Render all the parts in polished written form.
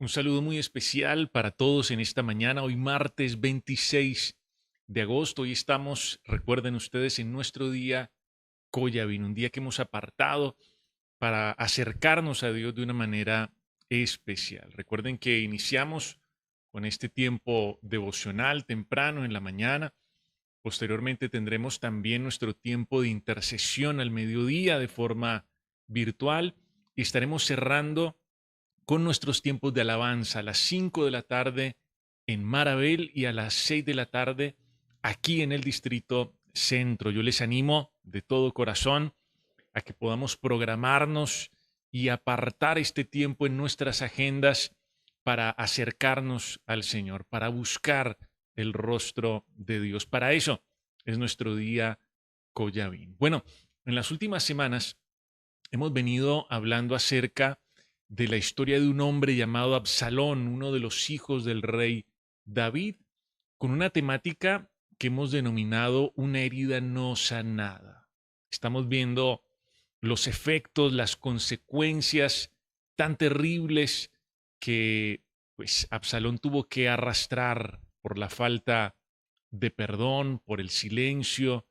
Un saludo muy especial para todos en esta mañana, hoy martes 26 de agosto. Hoy estamos, recuerden ustedes, en nuestro día Collabin, un día que hemos apartado para acercarnos a Dios de una manera especial. Recuerden que iniciamos con este tiempo devocional temprano en la mañana. Posteriormente tendremos también nuestro tiempo de intercesión al mediodía de forma virtual y estaremos cerrando con nuestros tiempos de alabanza a las 5 de la tarde en Marabel y a las 6 de la tarde aquí en el Distrito Centro. Yo les animo de todo corazón a que podamos programarnos y apartar este tiempo en nuestras agendas para acercarnos al Señor, para buscar el rostro de Dios. Para eso es nuestro día Collabín. Bueno, en las últimas semanas hemos venido hablando acerca de la historia de un hombre llamado Absalón, uno de los hijos del rey David, con una temática que hemos denominado una herida no sanada. Estamos viendo los efectos, las consecuencias tan terribles que pues Absalón tuvo que arrastrar por la falta de perdón, por el silencio,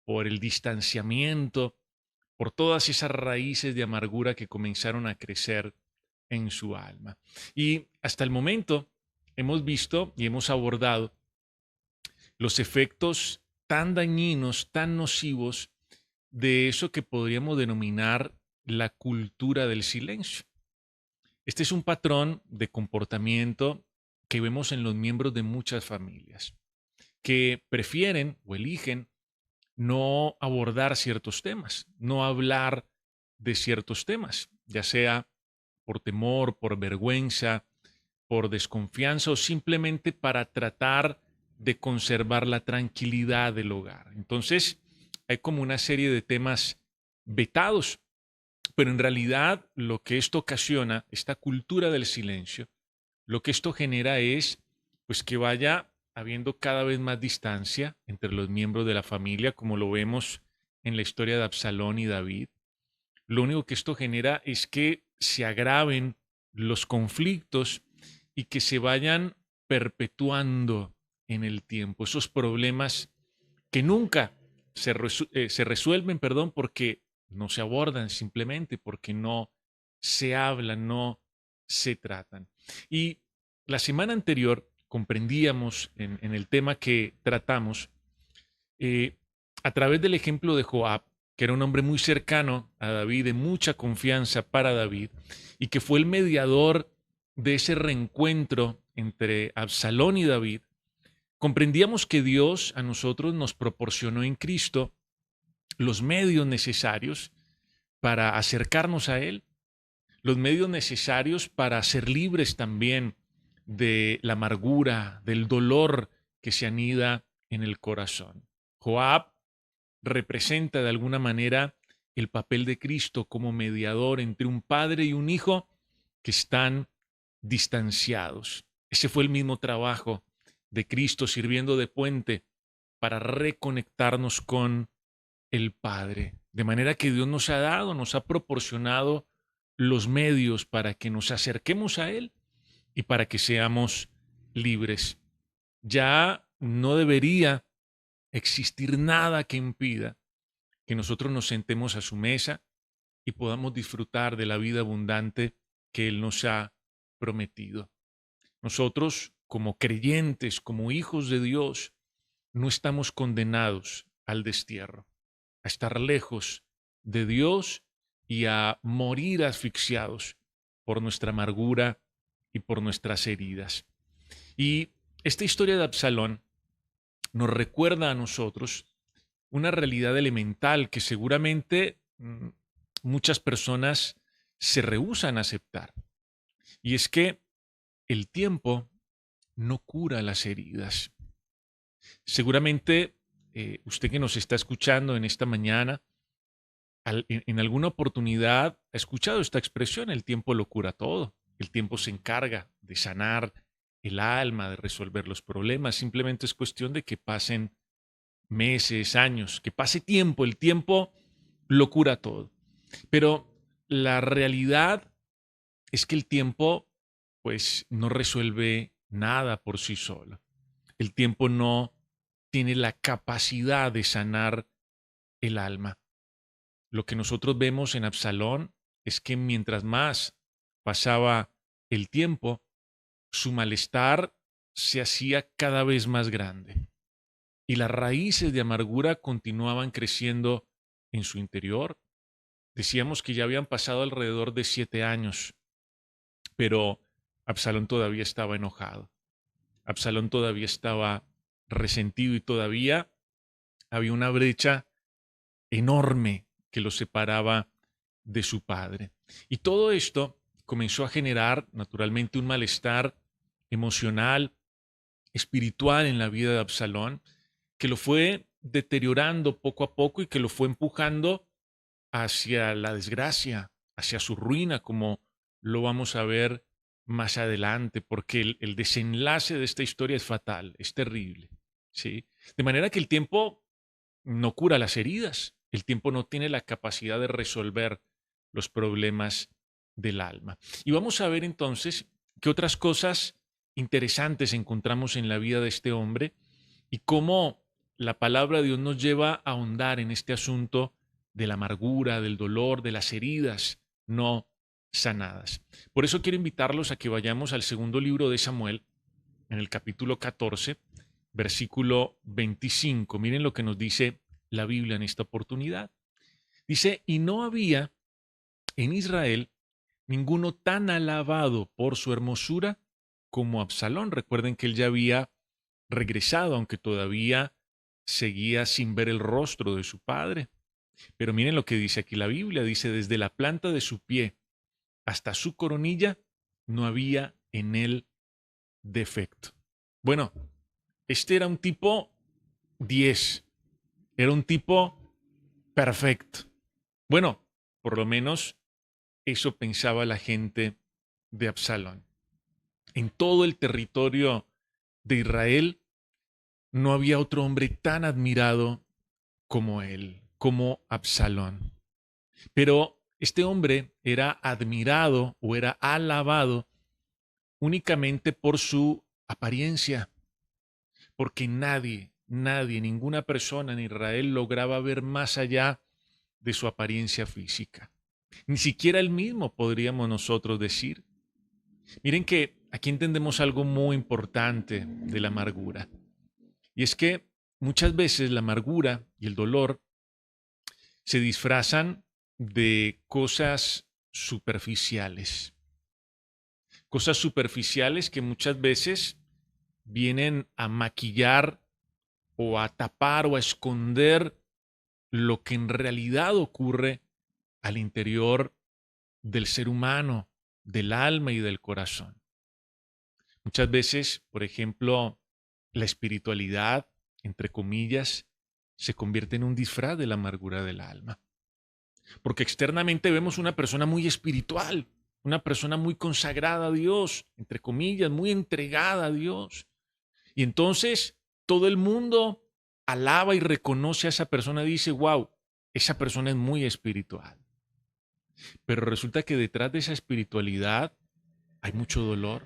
por el distanciamiento, por todas esas raíces de amargura que comenzaron a crecer en su alma. Y hasta el momento hemos visto y hemos abordado los efectos tan dañinos, tan nocivos de eso que podríamos denominar la cultura del silencio. Este es un patrón de comportamiento que vemos en los miembros de muchas familias, que prefieren o eligen no abordar ciertos temas, no hablar de ciertos temas, ya sea por temor, por vergüenza, por desconfianza o simplemente para tratar de conservar la tranquilidad del hogar. Entonces, hay como una serie de temas vetados, pero en realidad lo que esto ocasiona, esta cultura del silencio, lo que esto genera es pues que vaya habiendo cada vez más distancia entre los miembros de la familia, como lo vemos en la historia de Absalón y David. Lo único que esto genera es que se agraven los conflictos y que se vayan perpetuando en el tiempo esos problemas que nunca se resuelven, perdón, porque no se abordan simplemente, porque no se hablan, no se tratan. Y la semana anterior comprendíamos en el tema que tratamos, eh, a través del ejemplo de Joab, que era un hombre muy cercano a David, de mucha confianza para David, y que fue el mediador de ese reencuentro entre Absalón y David, comprendíamos que Dios a nosotros nos proporcionó en Cristo los medios necesarios para acercarnos a Él, los medios necesarios para ser libres también de la amargura, del dolor que se anida en el corazón. Joab representa de alguna manera el papel de Cristo como mediador entre un padre y un hijo que están distanciados. Ese fue el mismo trabajo de Cristo sirviendo de puente para reconectarnos con el Padre. De manera que Dios nos ha dado, nos ha proporcionado los medios para que nos acerquemos a Él y para que seamos libres. Ya no debería existir nada que impida que nosotros nos sentemos a su mesa y podamos disfrutar de la vida abundante que Él nos ha prometido. Nosotros, como creyentes, como hijos de Dios, no estamos condenados al destierro, a estar lejos de Dios y a morir asfixiados por nuestra amargura y por nuestras heridas. Y esta historia de Absalón nos recuerda a nosotros una realidad elemental que seguramente muchas personas se rehúsan a aceptar. Y es que el tiempo no cura las heridas. Seguramente usted que nos está escuchando en esta mañana, en alguna oportunidad ha escuchado esta expresión: el tiempo lo cura todo. El tiempo se encarga de sanar el alma, de resolver los problemas. Simplemente es cuestión de que pasen meses, años, que pase tiempo. El tiempo lo cura todo. Pero la realidad es que el tiempo pues no resuelve nada por sí solo. El tiempo no tiene la capacidad de sanar el alma. Lo que nosotros vemos en Absalón es que mientras más pasaba el tiempo, su malestar se hacía cada vez más grande y las raíces de amargura continuaban creciendo en su interior. Decíamos que ya habían pasado alrededor de 7 años, pero Absalón todavía estaba enojado. Absalón todavía estaba resentido y todavía había una brecha enorme que lo separaba de su padre. Y todo esto comenzó a generar naturalmente un malestar emocional, espiritual en la vida de Absalón, que lo fue deteriorando poco a poco y que lo fue empujando hacia la desgracia, hacia su ruina, como lo vamos a ver más adelante, porque el desenlace de esta historia es fatal, es terrible, ¿sí? De manera que el tiempo no cura las heridas, el tiempo no tiene la capacidad de resolver los problemas del alma. Y vamos a ver entonces qué otras cosas interesantes encontramos en la vida de este hombre y cómo la palabra de Dios nos lleva a ahondar en este asunto de la amargura, del dolor, de las heridas no sanadas. Por eso quiero invitarlos a que vayamos al segundo libro de Samuel, en el capítulo 14, versículo 25. Miren lo que nos dice la Biblia en esta oportunidad. Dice, y no había en Israel ninguno tan alabado por su hermosura como Absalón. Recuerden que él ya había regresado, aunque todavía seguía sin ver el rostro de su padre. Pero miren lo que dice aquí la Biblia. Dice, desde la planta de su pie hasta su coronilla no había en él defecto. Bueno, este era un tipo 10. Era un tipo perfecto. Bueno, por lo menos eso pensaba la gente de Absalón. En todo el territorio de Israel no había otro hombre tan admirado como él, como Absalón. Pero este hombre era admirado o era alabado únicamente por su apariencia, porque nadie, ninguna persona en Israel lograba ver más allá de su apariencia física. Ni siquiera él mismo podríamos nosotros decir. Miren que aquí entendemos algo muy importante de la amargura. Y es que muchas veces la amargura y el dolor se disfrazan de cosas superficiales. Cosas superficiales que muchas veces vienen a maquillar o a tapar o a esconder lo que en realidad ocurre al interior del ser humano, del alma y del corazón. Muchas veces, por ejemplo, la espiritualidad, entre comillas, se convierte en un disfraz de la amargura del alma. Porque externamente vemos una persona muy espiritual, una persona muy consagrada a Dios, entre comillas, muy entregada a Dios. Y entonces todo el mundo alaba y reconoce a esa persona y dice, wow, esa persona es muy espiritual. Pero resulta que detrás de esa espiritualidad hay mucho dolor,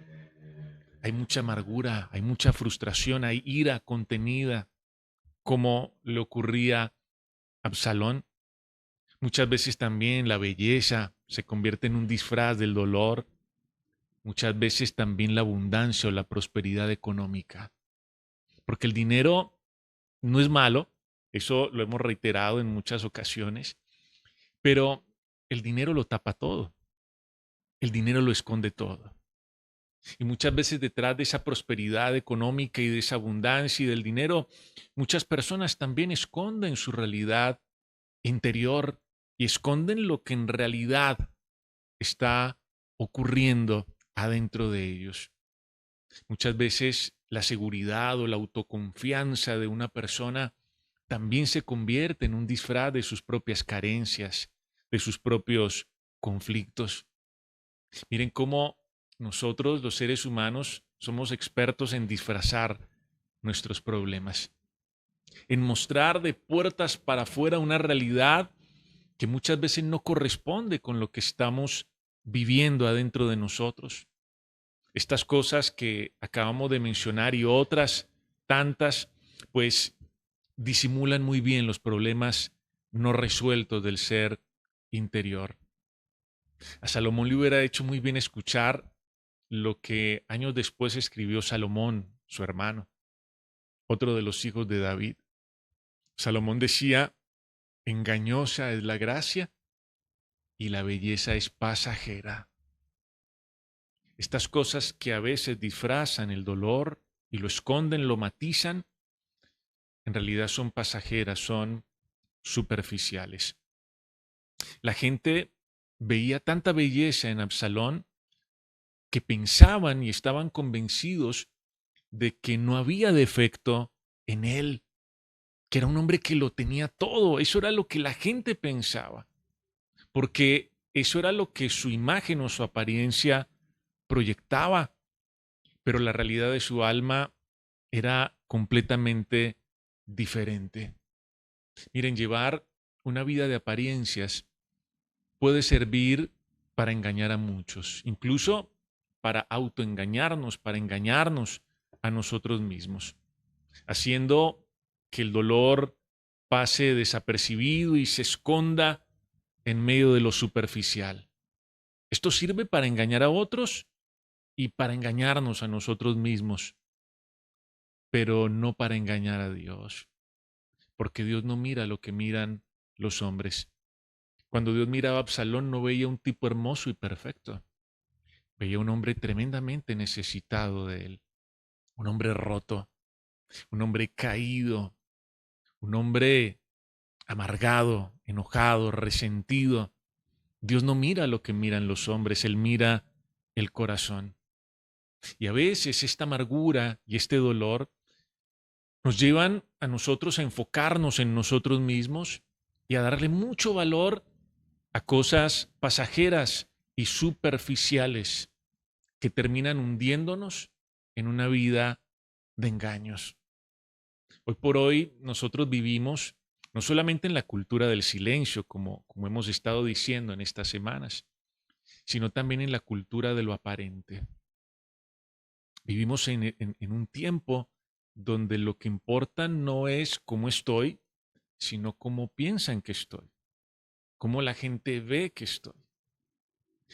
hay mucha amargura, hay mucha frustración, hay ira contenida, como le ocurría a Absalón. Muchas veces también la belleza se convierte en un disfraz del dolor. Muchas veces también la abundancia o la prosperidad económica. Porque el dinero no es malo, eso lo hemos reiterado en muchas ocasiones, pero el dinero lo tapa todo, el dinero lo esconde todo. Y muchas veces detrás de esa prosperidad económica y de esa abundancia y del dinero, muchas personas también esconden su realidad interior y esconden lo que en realidad está ocurriendo adentro de ellos. Muchas veces la seguridad o la autoconfianza de una persona también se convierte en un disfraz de sus propias carencias, de sus propios conflictos. Miren cómo nosotros, los seres humanos, somos expertos en disfrazar nuestros problemas, en mostrar de puertas para afuera una realidad que muchas veces no corresponde con lo que estamos viviendo adentro de nosotros. Estas cosas que acabamos de mencionar y otras tantas, pues disimulan muy bien los problemas no resueltos del ser interior. A Salomón le hubiera hecho muy bien escuchar lo que años después escribió Salomón, su hermano, otro de los hijos de David. Salomón decía, engañosa es la gracia y la belleza es pasajera. Estas cosas que a veces disfrazan el dolor y lo esconden, lo matizan, en realidad son pasajeras, son superficiales. La gente veía tanta belleza en Absalón que pensaban y estaban convencidos de que no había defecto en él, que era un hombre que lo tenía todo. Eso era lo que la gente pensaba, porque eso era lo que su imagen o su apariencia proyectaba, pero la realidad de su alma era completamente diferente. Miren, llevar una vida de apariencias puede servir para engañar a muchos, incluso para autoengañarnos, para engañarnos a nosotros mismos, haciendo que el dolor pase desapercibido y se esconda en medio de lo superficial. Esto sirve para engañar a otros y para engañarnos a nosotros mismos, pero no para engañar a Dios, porque Dios no mira lo que miran los hombres. Cuando Dios miraba a Absalón no veía un tipo hermoso y perfecto, veía un hombre tremendamente necesitado de él, un hombre roto, un hombre caído, un hombre amargado, enojado, resentido. Dios no mira lo que miran los hombres, Él mira el corazón. Y a veces esta amargura y este dolor nos llevan a nosotros a enfocarnos en nosotros mismos y a darle mucho valor a cosas pasajeras y superficiales que terminan hundiéndonos en una vida de engaños. Hoy por hoy nosotros vivimos no solamente en la cultura del silencio, como hemos estado diciendo en estas semanas, sino también en la cultura de lo aparente. Vivimos en un tiempo donde lo que importa no es cómo estoy, sino cómo piensan que estoy, cómo la gente ve que estoy.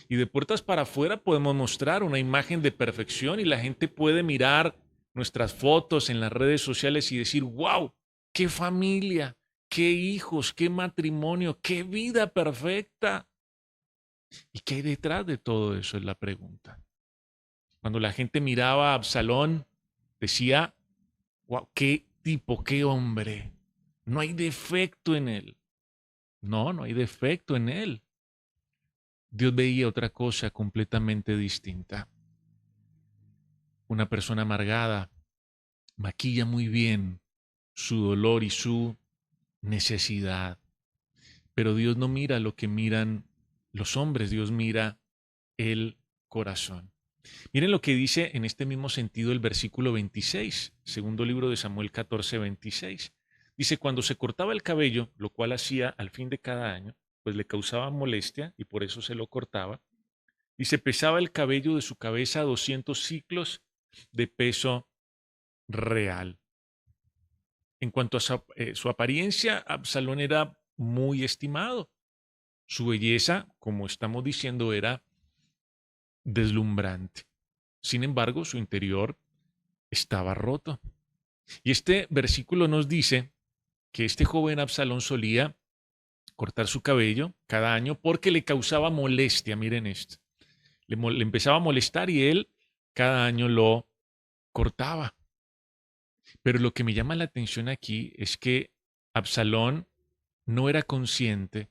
Y de puertas para afuera podemos mostrar una imagen de perfección y la gente puede mirar nuestras fotos en las redes sociales y decir, wow, qué familia, qué hijos, qué matrimonio, qué vida perfecta. ¿Y qué hay detrás de todo eso? Es la pregunta. Cuando la gente miraba a Absalón, decía, wow, qué tipo, qué hombre. No hay defecto en él. No, no hay defecto en él. Dios veía otra cosa completamente distinta. Una persona amargada maquilla muy bien su dolor y su necesidad. Pero Dios no mira lo que miran los hombres, Dios mira el corazón. Miren lo que dice en este mismo sentido el versículo 26, segundo libro de Samuel 14, 26. Dice, cuando se cortaba el cabello, lo cual hacía al fin de cada año, pues le causaba molestia y por eso se lo cortaba, y se pesaba el cabello de su cabeza a 200 ciclos de peso real. En cuanto a su apariencia, Absalón era muy estimado. Su belleza, como estamos diciendo, era deslumbrante. Sin embargo, su interior estaba roto. Y este versículo nos dice que este joven Absalón solía cortar su cabello cada año porque le causaba molestia. Miren esto. Le empezaba a molestar y él cada año lo cortaba. Pero lo que me llama la atención aquí es que Absalón no era consciente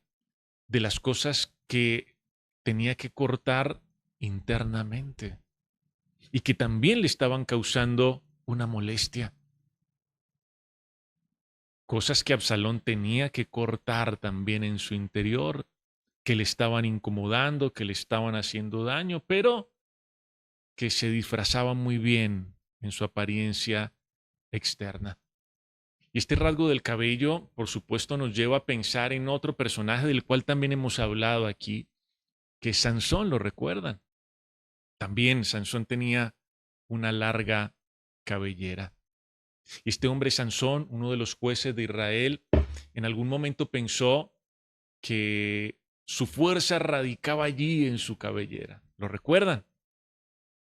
de las cosas que tenía que cortar internamente y que también le estaban causando una molestia. Cosas que Absalón tenía que cortar también en su interior, que le estaban incomodando, que le estaban haciendo daño, pero que se disfrazaban muy bien en su apariencia externa. Y este rasgo del cabello, por supuesto, nos lleva a pensar en otro personaje del cual también hemos hablado aquí, que es Sansón, ¿lo recuerdan? También Sansón tenía una larga cabellera. Y este hombre Sansón, uno de los jueces de Israel, en algún momento pensó que su fuerza radicaba allí en su cabellera. ¿Lo recuerdan?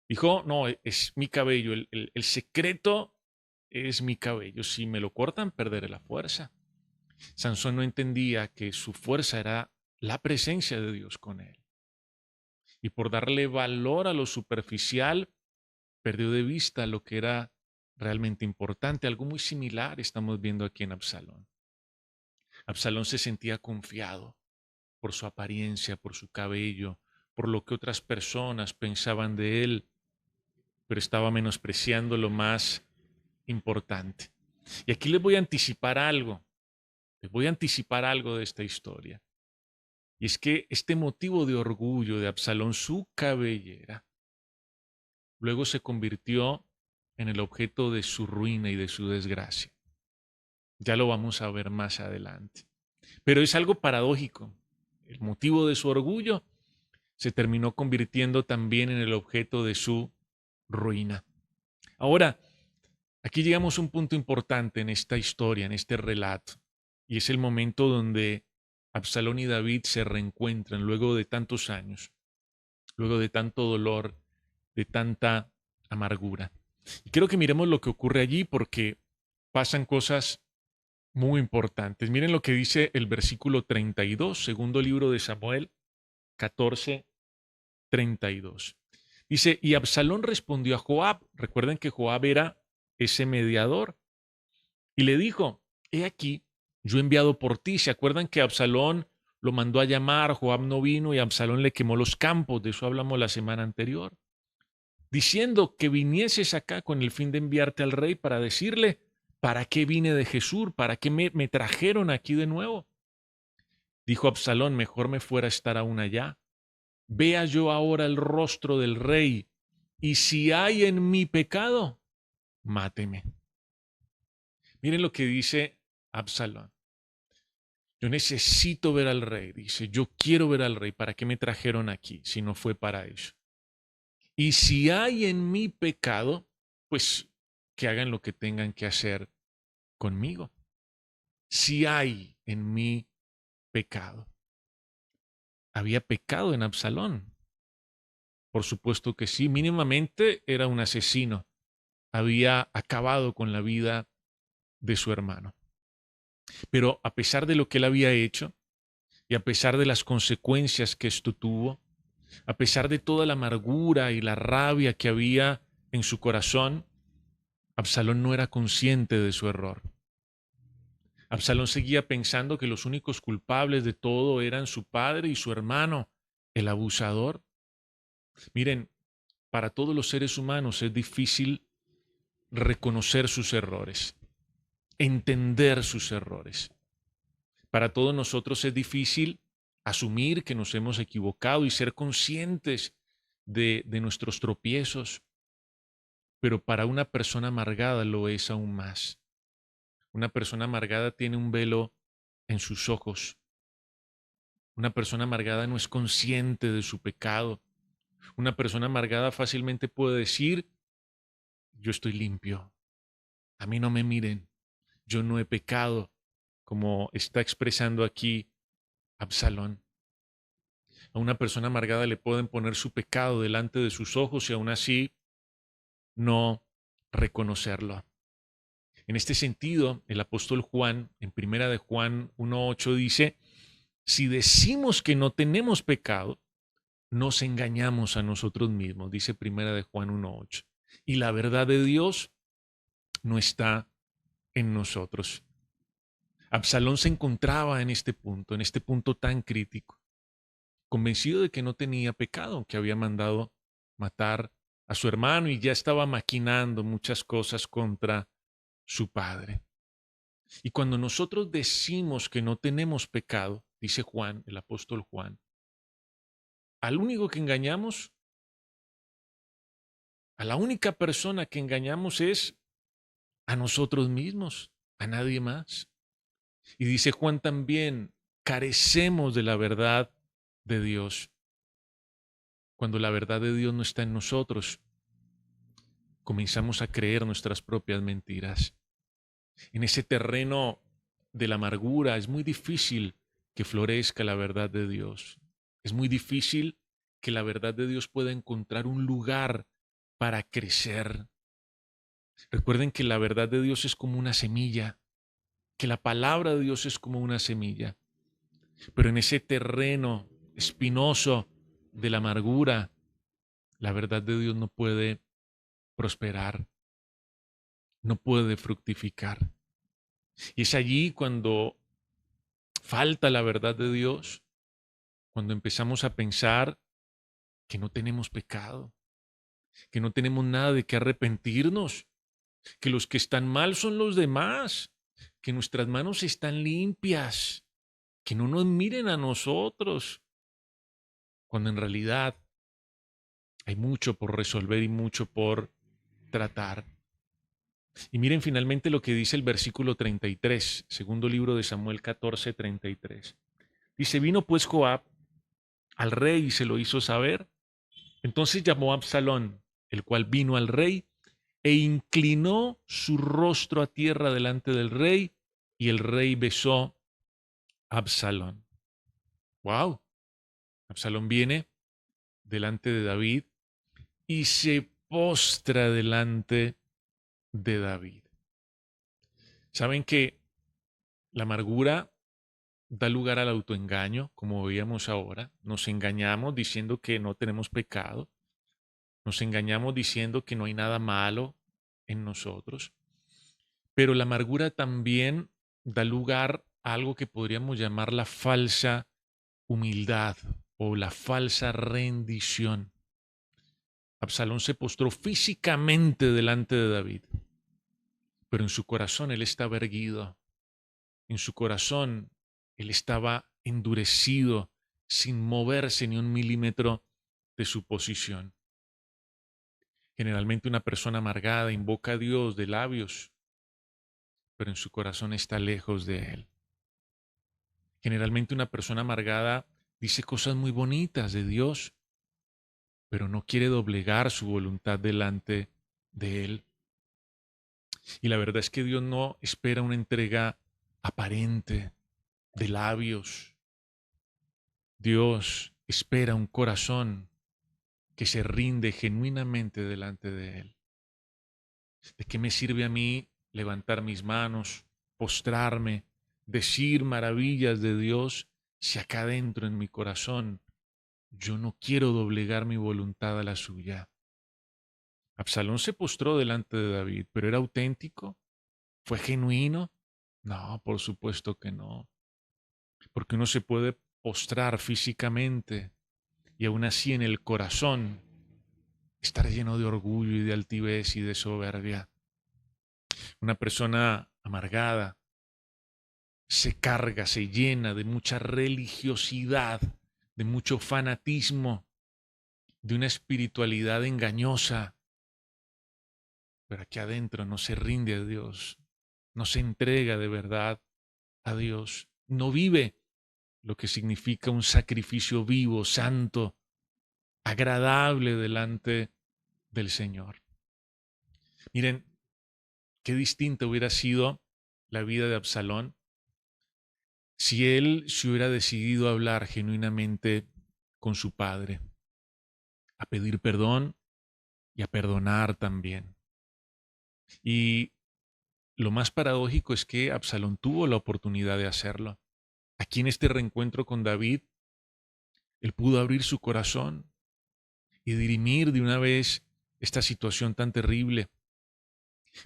Dijo, no, es mi cabello, el secreto es mi cabello. Si me lo cortan, perderé la fuerza. Sansón no entendía que su fuerza era la presencia de Dios con él. Y por darle valor a lo superficial, perdió de vista lo que era realmente importante. Algo muy similar estamos viendo aquí en Absalón. Absalón se sentía confiado por su apariencia, por su cabello, por lo que otras personas pensaban de él, pero estaba menospreciando lo más importante. Y aquí les voy a anticipar algo, les voy a anticipar algo de esta historia. Y es que este motivo de orgullo de Absalón, su cabellera, luego se convirtió en el objeto de su ruina y de su desgracia. Ya lo vamos a ver más adelante. Pero es algo paradójico. El motivo de su orgullo se terminó convirtiendo también en el objeto de su ruina. Ahora, aquí llegamos a un punto importante en esta historia, en este relato, y es el momento donde Absalón y David se reencuentran luego de tantos años, luego de tanto dolor, de tanta amargura. Y quiero que miremos lo que ocurre allí porque pasan cosas muy importantes. Miren lo que dice el versículo 32, segundo libro de Samuel 14:32. Dice, y Absalón respondió a Joab, recuerden que Joab era ese mediador, y le dijo, he aquí, yo he enviado por ti. ¿Se acuerdan que Absalón lo mandó a llamar, Joab no vino y Absalón le quemó los campos? De eso hablamos la semana anterior. Diciendo que vinieses acá con el fin de enviarte al rey para decirle, ¿para qué vine de Jesús? ¿Para qué me trajeron aquí de nuevo? Dijo Absalón, mejor me fuera a estar aún allá. Vea yo ahora el rostro del rey, y si hay en mí pecado, máteme. Miren lo que dice Absalón. Yo necesito ver al rey, dice, yo quiero ver al rey. ¿Para qué me trajeron aquí si no fue para eso? Y si hay en mí pecado, pues que hagan lo que tengan que hacer conmigo. Si hay en mí pecado. Había pecado en Absalón. Por supuesto que sí, mínimamente era un asesino. Había acabado con la vida de su hermano. Pero a pesar de lo que él había hecho y a pesar de las consecuencias que esto tuvo, a pesar de toda la amargura y la rabia que había en su corazón, Absalón no era consciente de su error. Absalón seguía pensando que los únicos culpables de todo eran su padre y su hermano, el abusador. Miren, para todos los seres humanos es difícil reconocer sus errores, entender sus errores. Para todos nosotros es difícil asumir que nos hemos equivocado y ser conscientes de nuestros tropiezos, pero para una persona amargada lo es aún más. Una persona amargada tiene un velo en sus ojos. Una persona amargada no es consciente de su pecado. Una persona amargada fácilmente puede decir, yo estoy limpio, a mí no me miren, yo no he pecado, como está expresando aquí Absalón. A una persona amargada le pueden poner su pecado delante de sus ojos y aún así no reconocerlo. En este sentido, el apóstol Juan, en primera de Juan 1:8 dice, si decimos que no tenemos pecado, nos engañamos a nosotros mismos, dice primera de Juan 1:8. Y la verdad de Dios no está en nosotros. Absalón se encontraba en este punto tan crítico, convencido de que no tenía pecado, que había mandado matar a su hermano y ya estaba maquinando muchas cosas contra su padre. Y cuando nosotros decimos que no tenemos pecado, dice Juan, el apóstol Juan, al único que engañamos, a la única persona que engañamos es a nosotros mismos, a nadie más. Y dice Juan también, carecemos de la verdad de Dios. cuando la verdad de Dios no está en nosotros, comenzamos a creer nuestras propias mentiras. En ese terreno de la amargura es muy difícil que florezca la verdad de Dios. Es muy difícil que la verdad de Dios pueda encontrar un lugar para crecer. Recuerden que la verdad de Dios es como una semilla, que la palabra de Dios es como una semilla. Pero en ese terreno espinoso de la amargura, la verdad de Dios no puede prosperar, no puede fructificar. Y es allí cuando falta la verdad de Dios, cuando empezamos a pensar que no tenemos pecado, que no tenemos nada de qué arrepentirnos, que los que están mal son los demás, que nuestras manos están limpias, que no nos miren a nosotros, cuando en realidad hay mucho por resolver y mucho por tratar. Y miren finalmente lo que dice el versículo 33, segundo libro de Samuel 14:33. Dice, vino pues Joab al rey y se lo hizo saber. Entonces llamó a Absalón, el cual vino al rey e inclinó su rostro a tierra delante del rey, y el rey besó a Absalón. ¡Wow! Absalón viene delante de David y se postra delante de David. Saben que la amargura da lugar al autoengaño, como veíamos ahora. Nos engañamos diciendo que no tenemos pecado. Nos engañamos diciendo que no hay nada malo en nosotros. Pero la amargura también da lugar a algo que podríamos llamar la falsa humildad o la falsa rendición. Absalón se postró físicamente delante de David, pero en su corazón él estaba erguido. En su corazón él estaba endurecido, sin moverse ni un milímetro de su posición. Generalmente una persona amargada invoca a Dios de labios, pero en su corazón está lejos de Él. Generalmente una persona amargada dice cosas muy bonitas de Dios, pero no quiere doblegar su voluntad delante de Él. Y la verdad es que Dios no espera una entrega aparente de labios. Dios espera un corazón que se rinde genuinamente delante de Él. ¿De qué me sirve a mí levantar mis manos, postrarme, decir maravillas de Dios si acá adentro en mi corazón yo no quiero doblegar mi voluntad a la suya? Absalón se postró delante de David, pero ¿era auténtico? ¿Fue genuino? No, por supuesto que no. Porque uno se puede postrar físicamente y aún así en el corazón estar lleno de orgullo y de altivez y de soberbia. Una persona amargada se carga, se llena de mucha religiosidad, de mucho fanatismo, de una espiritualidad engañosa, pero aquí adentro no se rinde a Dios, no se entrega de verdad a Dios, no vive lo que significa un sacrificio vivo, santo, agradable delante del Señor. Miren, qué distinta hubiera sido la vida de Absalón si él se hubiera decidido a hablar genuinamente con su padre, a pedir perdón y a perdonar también. Y lo más paradójico es que Absalón tuvo la oportunidad de hacerlo. Aquí en este reencuentro con David, él pudo abrir su corazón y dirimir de una vez esta situación tan terrible,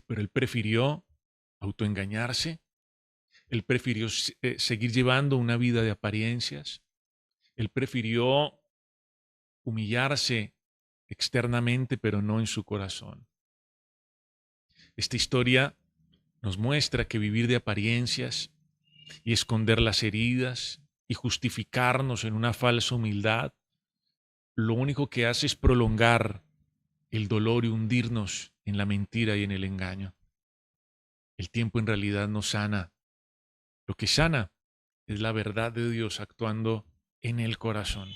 pero él prefirió autoengañarse, él prefirió seguir llevando una vida de apariencias, él prefirió humillarse externamente, pero no en su corazón. Esta historia nos muestra que vivir de apariencias y esconder las heridas y justificarnos en una falsa humildad, lo único que hace es prolongar el dolor y hundirnos en la mentira y en el engaño. El tiempo en realidad no sana. Lo que sana es la verdad de Dios actuando en el corazón.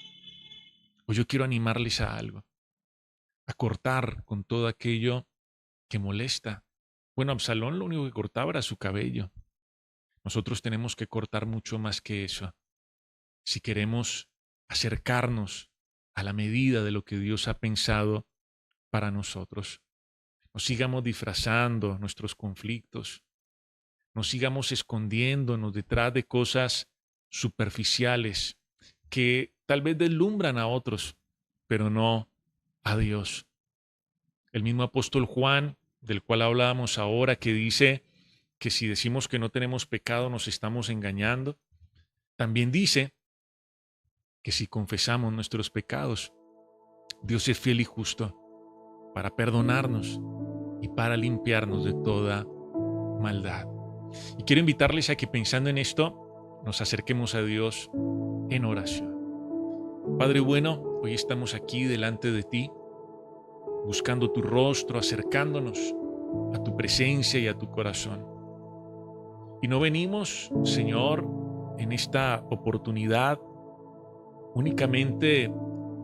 Hoy yo quiero animarles a algo, a cortar con todo aquello que molesta. Bueno, Absalón lo único que cortaba era su cabello. Nosotros tenemos que cortar mucho más que eso. Si queremos acercarnos a la medida de lo que Dios ha pensado para nosotros. No sigamos disfrazando nuestros conflictos. No sigamos escondiéndonos detrás de cosas superficiales que tal vez deslumbran a otros, pero no a Dios. El mismo apóstol Juan, del cual hablábamos ahora, que dice que si decimos que no tenemos pecado nos estamos engañando, también dice que si confesamos nuestros pecados, Dios es fiel y justo para perdonarnos y para limpiarnos de toda maldad. Y quiero invitarles a que pensando en esto, nos acerquemos a Dios en oración. Padre bueno, hoy estamos aquí delante de ti, buscando tu rostro, acercándonos a tu presencia y a tu corazón. Y no venimos, Señor, en esta oportunidad únicamente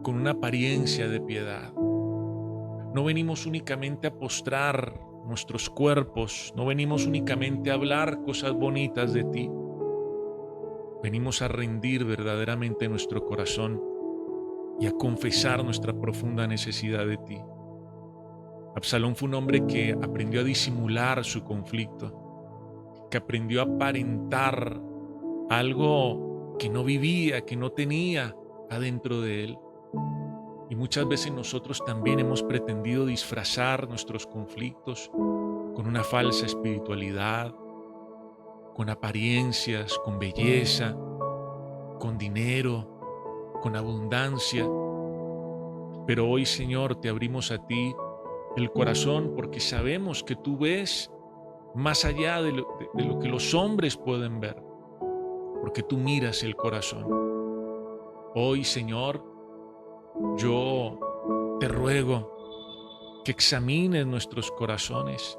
con una apariencia de piedad. No venimos únicamente a postrar nuestros cuerpos, no venimos únicamente a hablar cosas bonitas de ti. Venimos a rendir verdaderamente nuestro corazón y a confesar nuestra profunda necesidad de ti. Absalón fue un hombre que aprendió a disimular su conflicto, que aprendió a aparentar algo que no vivía, que no tenía adentro de él. Y muchas veces nosotros también hemos pretendido disfrazar nuestros conflictos con una falsa espiritualidad, con apariencias, con belleza, con dinero, con abundancia. Pero hoy, Señor, te abrimos a ti el corazón porque sabemos que tú ves más allá de lo que los hombres pueden ver, porque tú miras el corazón. Hoy, Señor, yo te ruego que examines nuestros corazones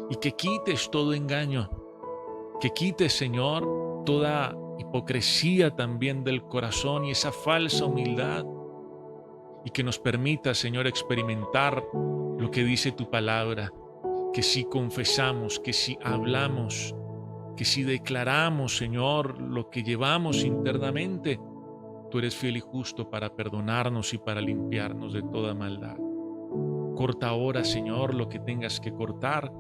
y que quites todo engaño, que quites, Señor, toda hipocresía también del corazón y esa falsa humildad, y que nos permita, Señor, experimentar lo que dice tu palabra, que si confesamos, que si hablamos, que si declaramos, Señor, lo que llevamos internamente, tú eres fiel y justo para perdonarnos y para limpiarnos de toda maldad. Corta ahora, Señor, lo que tengas que cortar,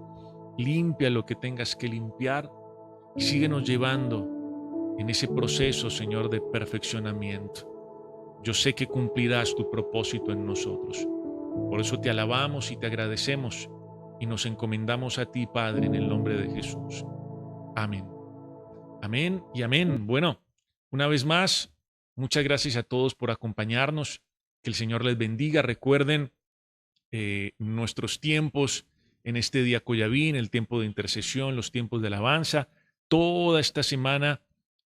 limpia lo que tengas que limpiar y síguenos llevando en ese proceso, Señor, de perfeccionamiento. Yo sé que cumplirás tu propósito en nosotros. Por eso te alabamos y te agradecemos y nos encomendamos a ti, Padre, en el nombre de Jesús. Amén. Amén y amén. Bueno, una vez más, muchas gracias a todos por acompañarnos. Que el Señor les bendiga. Recuerden nuestros tiempos en este día Coyavín, el tiempo de intercesión, los tiempos de alabanza. Toda esta semana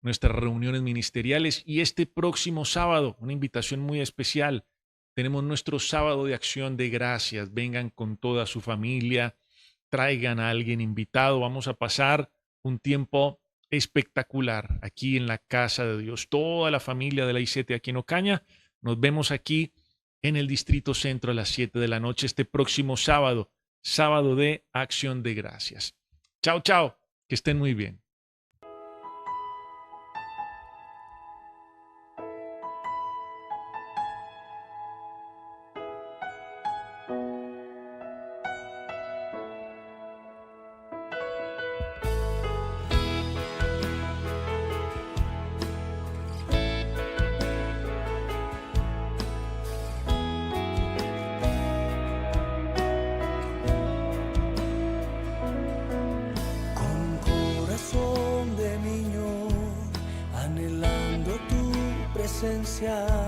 nuestras reuniones ministeriales y este próximo sábado, una invitación muy especial. Tenemos nuestro sábado de acción de gracias. Vengan con toda su familia, traigan a alguien invitado. Vamos a pasar un tiempo espectacular aquí en la casa de Dios. Toda la familia de la I7 aquí en Ocaña. Nos vemos aquí en el Distrito Centro a las 7 de la noche este próximo sábado, sábado de acción de gracias. Chao, chao. Que estén muy bien. Presencia